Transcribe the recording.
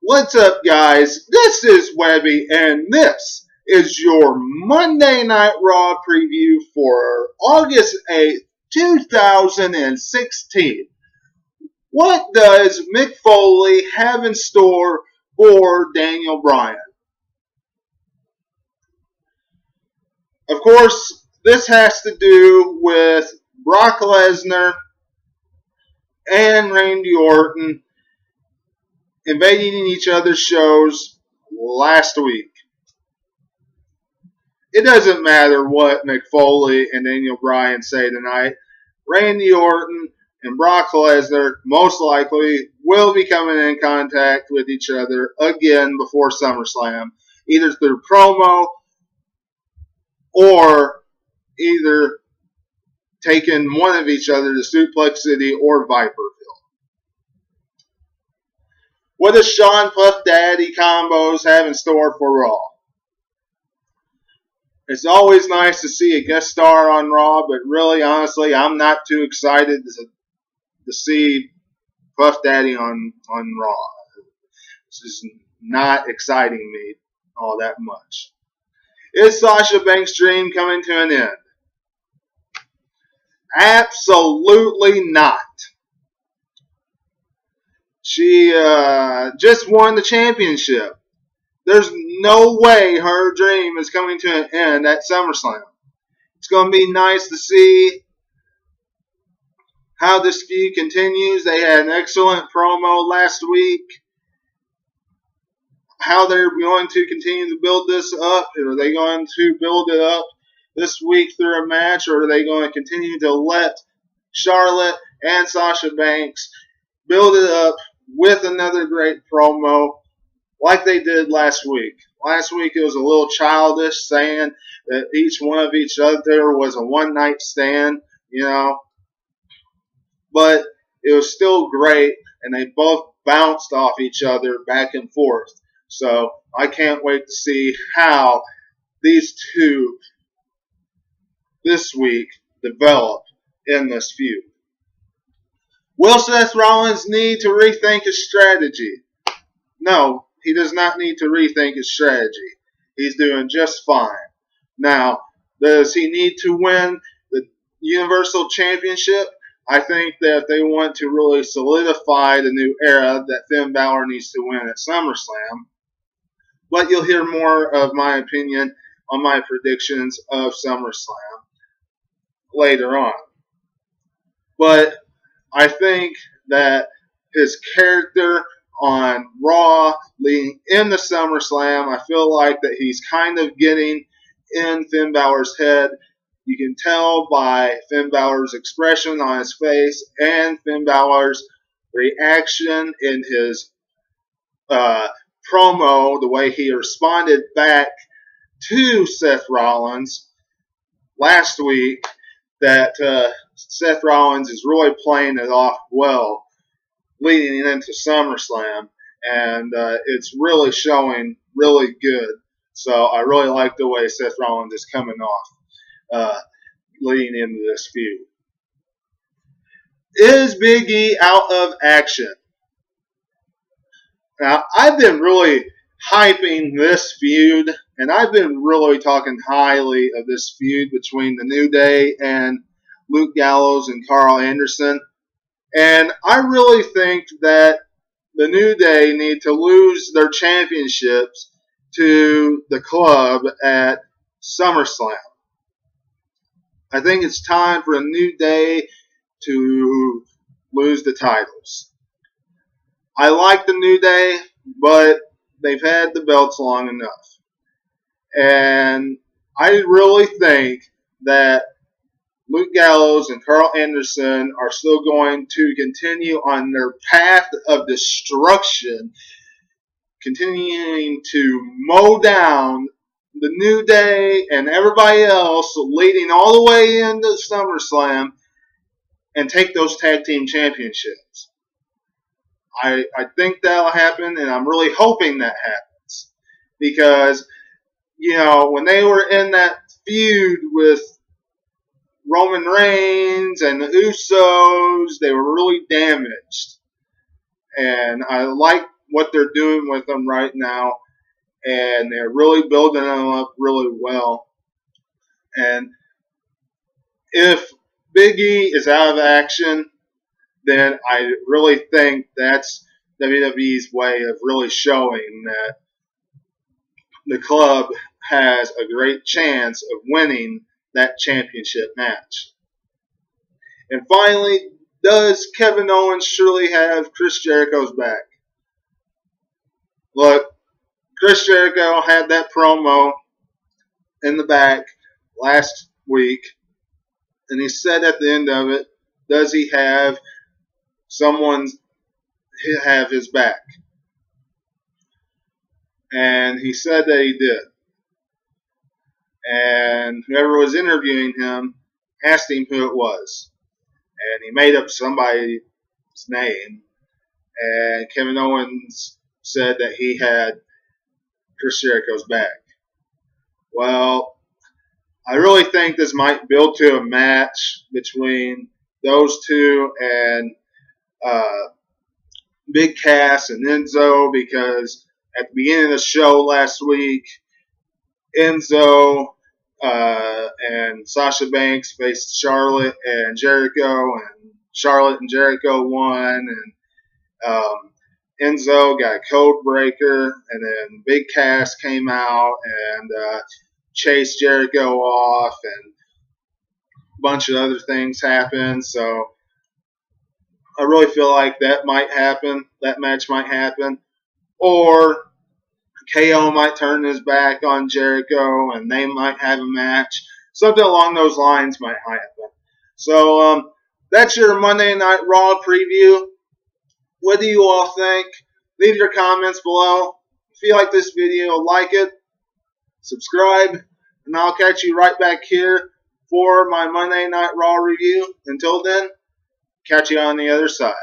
What's up, guys? This is Webby, and this is your Monday Night Raw preview for August 8th, 2016. What does Mick Foley have in store for Daniel Bryan? Of course, this has to do with Brock Lesnar and Randy Orton invading each other's shows last week. It doesn't matter what Mick Foley and Daniel Bryan say tonight. Randy Orton and Brock Lesnar most likely will be coming in contact with each other again before SummerSlam, either through promo or either taking one of each other to Suplex City or Viperville. What does Sean Puff Daddy Combos have in store for Raw? It's always nice to see a guest star on Raw, but really, honestly, I'm not too excited to see Puff Daddy on Raw. It's just not exciting me all that much. Is Sasha Banks' dream coming to an end? Absolutely not. She just won the championship. There's no way her dream is coming to an end at SummerSlam. It's going to be nice to see how this feud continues. They had an excellent promo last week. How they're going to continue to build this up. Are they going to build it up this week through a match, or are they going to continue to let Charlotte and Sasha Banks build it up with another great promo like they did last week? Last week it was a little childish, saying that each one of each other was a one-night stand, but it was still great, and they both bounced off each other back and forth. So I can't wait to see how these two this week develop in this feud. Will Seth Rollins need to rethink his strategy? No, he does not need to rethink his strategy. He's doing just fine. Now, does he need to win the Universal Championship? I think that if they want to really solidify the new era, that Finn Balor needs to win at SummerSlam. But you'll hear more of my opinion on my predictions of SummerSlam later on. But I think that his character on Raw leading into SummerSlam, I feel like that he's kind of getting in Finn Balor's head. You can tell by Finn Balor's expression on his face and Finn Balor's reaction in his promo, the way he responded back to Seth Rollins last week, that Seth Rollins is really playing it off well leading into SummerSlam, and it's really showing really good. So I really like the way Seth Rollins is coming off leading into this feud. Is Big E out of action? Now, I've been really hyping this feud, and I've been really talking highly of this feud between the New Day and Luke Gallows and Carl Anderson. And I really think that the New Day need to lose their championships to the club at SummerSlam. I think it's time for a New Day to lose the titles. I like the New Day, but they've had the belts long enough. And I really think that Luke Gallows and Carl Anderson are still going to continue on their path of destruction, continuing to mow down the New Day and everybody else leading all the way into SummerSlam and take those tag team championships. I think that'll happen, and I'm really hoping that happens. Because, when they were in that feud with Roman Reigns and the Usos, they were really damaged. And I like what they're doing with them right now, and they're really building them up really well. And if Big E is out of action, then I really think that's WWE's way of really showing that the club has a great chance of winning that championship match. And finally, does Kevin Owens truly have Chris Jericho's back? Look, Chris Jericho had that promo in the back last week, and he said at the end of it, does he have someone have his back? And he said that he did. And whoever was interviewing him asked him who it was. And he made up somebody's name. And Kevin Owens said that he had Chris Jericho's back. Well, I really think this might build to a match between those two and Big Cass and Enzo, because at the beginning of the show last week, Enzo and Sasha Banks faced Charlotte and Jericho, and Charlotte and Jericho won, and Enzo got a code breaker, and then Big Cass came out and chased Jericho off, and a bunch of other things happened. So I really feel like that might happen. That match might happen. Or KO might turn his back on Jericho and they might have a match. Something along those lines might happen. So that's your Monday Night Raw preview. What do you all think? Leave your comments below. If you like this video, like it, subscribe, and I'll catch you right back here for my Monday Night Raw review. Until then, catch you on the other side.